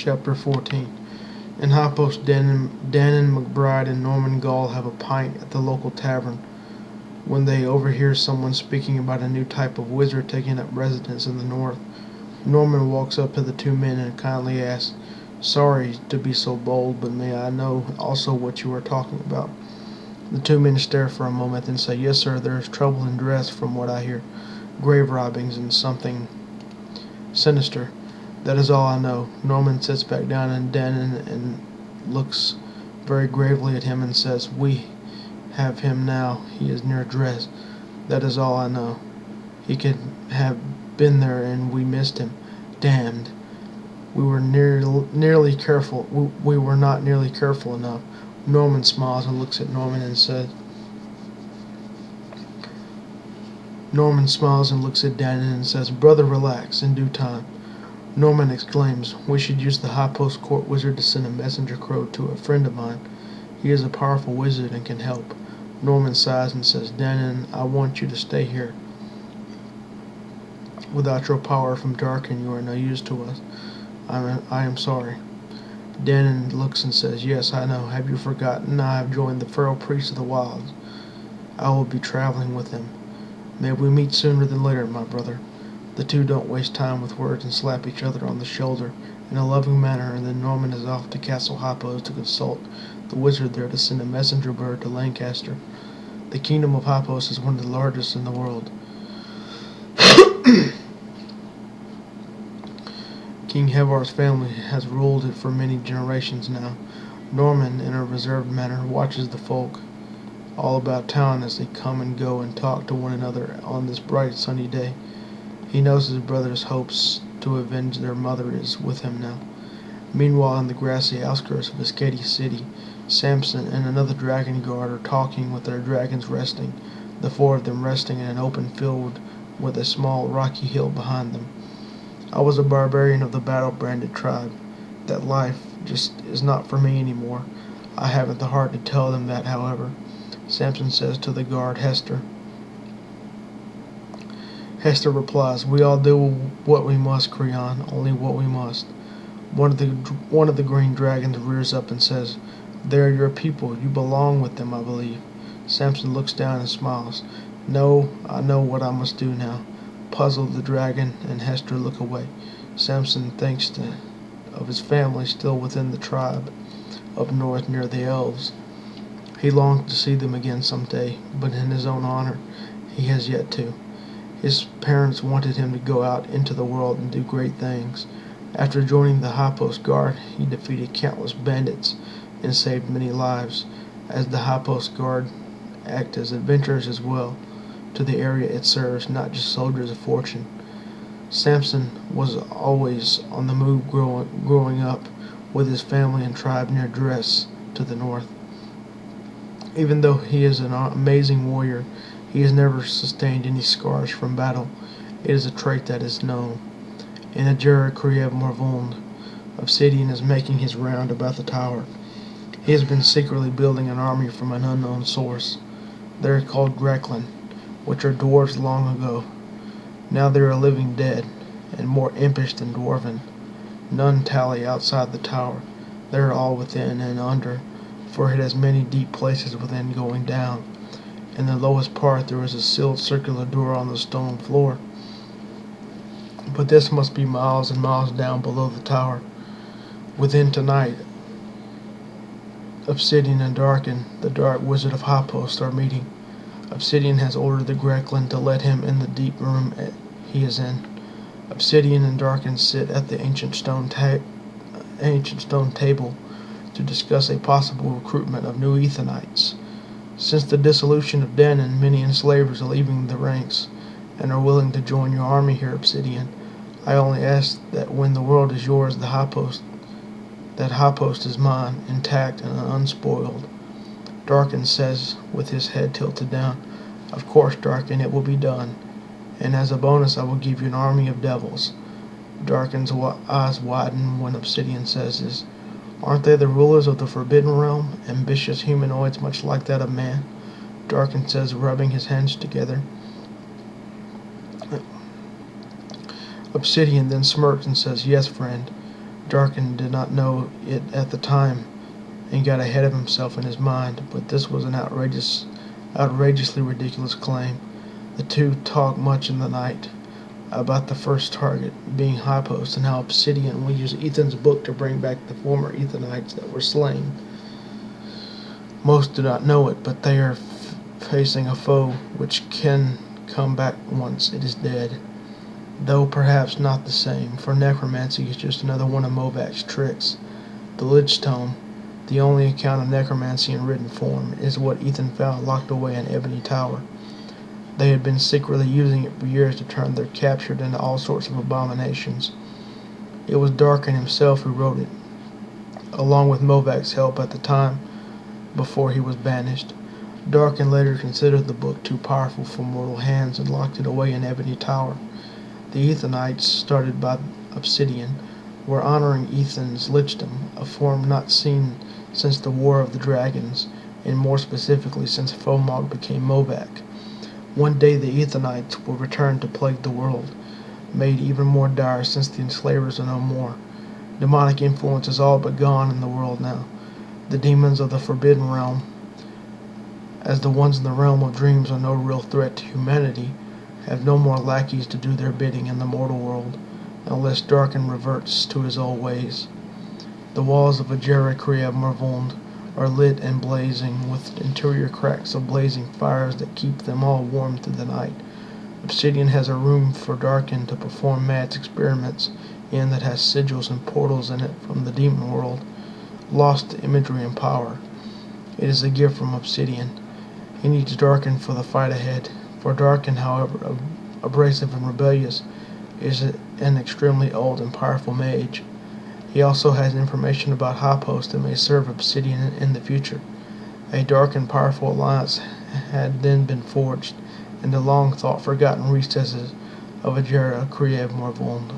Chapter 14. In High Post, Dannon McBride and Norman Gall have a pint at the local tavern when they overhear someone speaking about a new type of wizard taking up residence in the north. Norman walks up to the two men and kindly asks, "Sorry to be so bold, but may I know also what you are talking about?" The two men stare for a moment, then say, "Yes, sir, there is trouble in dress from what I hear. Grave robbings and something sinister. That is all I know." Norman sits back down and Dannon and looks very gravely at him and says, "We have him now. He is near Dres. That is all I know. He could have been there and we missed him. Damned. We were nearly careful. We were not nearly careful enough." Norman smiles and looks at Norman and says, Norman smiles and looks at Dannon and says, "Brother, relax. In due time." Norman exclaims, "We should use the High Post Court wizard to send a messenger crow to a friend of mine. He is a powerful wizard and can help." Norman sighs and says, "Dannon, I want you to stay here. Without your power from Darkin, you are no use to us. I am sorry." Dannon looks and says, "Yes, I know. Have you forgotten? I have joined the feral priests of the wilds. I will be traveling with them. May we meet sooner than later, my brother." The two don't waste time with words and slap each other on the shoulder in a loving manner, and then Norman is off to Castle Highpost to consult the wizard there to send a messenger bird to Lancaster. The kingdom of Highpost is one of the largest in the world. King Hevar's family has ruled it for many generations now. Norman, in a reserved manner, watches the folk all about town as they come and go and talk to one another on this bright sunny day. He knows his brother's hopes to avenge their mother is with him now. Meanwhile, in the grassy outskirts of Ascati City, Samson and another dragon guard are talking with their dragons resting, the four of them resting in an open field with a small rocky hill behind them. "I was a barbarian of the battle-branded tribe. That life just is not for me anymore. I haven't the heart to tell them that, however." Samson says to the guard, Hester. Hester replies, "We all do what we must, Creon, only what we must." One of the green dragons rears up and says, "They are your people. You belong with them, I believe." Samson looks down and smiles. "No, I know what I must do now." Puzzled, the dragon and Hester look away. Samson thinks of his family still within the tribe up north near the elves. He longs to see them again some day, but in his own honor, he has yet to. His parents wanted him to go out into the world and do great things. After joining the High Post Guard, he defeated countless bandits and saved many lives. As the High Post Guard act as adventurers as well. To the area it serves, not just soldiers of fortune. Samson was always on the move growing up with his family and tribe near Dres to the north. Even though he is an amazing warrior, he has never sustained any scars from battle. It is a trait that is known. In the Jura Kriev Morvund, Obsidian is making his round about the tower. He has been secretly building an army from an unknown source. They are called Greklin, which are dwarves long ago. Now they are living dead, and more impish than dwarven. None tally outside the tower. They are all within and under, for it has many deep places within going down. In the lowest part there is a sealed circular door on the stone floor. But this must be miles and miles down below the tower. Within tonight, Obsidian and Darkin, the dark wizard of High Post, are meeting. Obsidian has ordered the Greklin to let him in the deep room he is in. Obsidian and Darkin sit at the ancient stone table to discuss a possible recruitment of new Ethanites. Since the dissolution of Dannon, many enslavers are leaving the ranks and are willing to join your army here, Obsidian. I only ask that when the world is yours, that High Post is mine, intact and unspoiled. Darkin says, with his head tilted down, "Of course, Darkin, it will be done. And as a bonus, I will give you an army of devils." Darkin's eyes widen when Obsidian says this. "Aren't they the rulers of the Forbidden Realm, ambitious humanoids much like that of man?" Darkin says, rubbing his hands together. Obsidian then smirks and says, "Yes, friend. Darkin did not know it at the time and got ahead of himself in his mind, but this was an outrageously ridiculous claim. The two talked much in the night about the first target being High Post and how Obsidian will use Ethan's book to bring back the former Ethanites that were slain. Most do not know it, but they are facing a foe which can come back once it is dead. Though perhaps not the same, for necromancy is just another one of Movak's tricks. The Lich Tome, the only account of necromancy in written form, is what Ethan found locked away in Ebony Tower. They had been secretly using it for years to turn their captured into all sorts of abominations. It was Darkin himself who wrote it, along with Movak's help at the time before he was banished. Darkin later considered the book too powerful for mortal hands and locked it away in Ebony Tower. The Ethanites, started by Obsidian, were honoring Ethan's lichdom, a form not seen since the War of the Dragons, and more specifically since Fomog became Movak. One day the Ethanites will return to plague the world, made even more dire since the enslavers are no more. Demonic influence is all but gone in the world now. The demons of the Forbidden Realm, as the ones in the realm of dreams are no real threat to humanity, have no more lackeys to do their bidding in the mortal world, unless Darkin reverts to his old ways. The walls of Ajera Kriab Mervold are lit and blazing with interior cracks of blazing fires that keep them all warm through the night. Obsidian has a room for Darkin to perform mad experiments in that has sigils and portals in it from the demon world, lost to imagery and power. It is a gift from Obsidian. He needs Darkin for the fight ahead. For Darkin, however abrasive and rebellious, is an extremely old and powerful mage. He also has information about High Post that may serve Obsidian in the future. A dark and powerful alliance had then been forged in the long thought forgotten recesses of Ajera Kriab Mervold.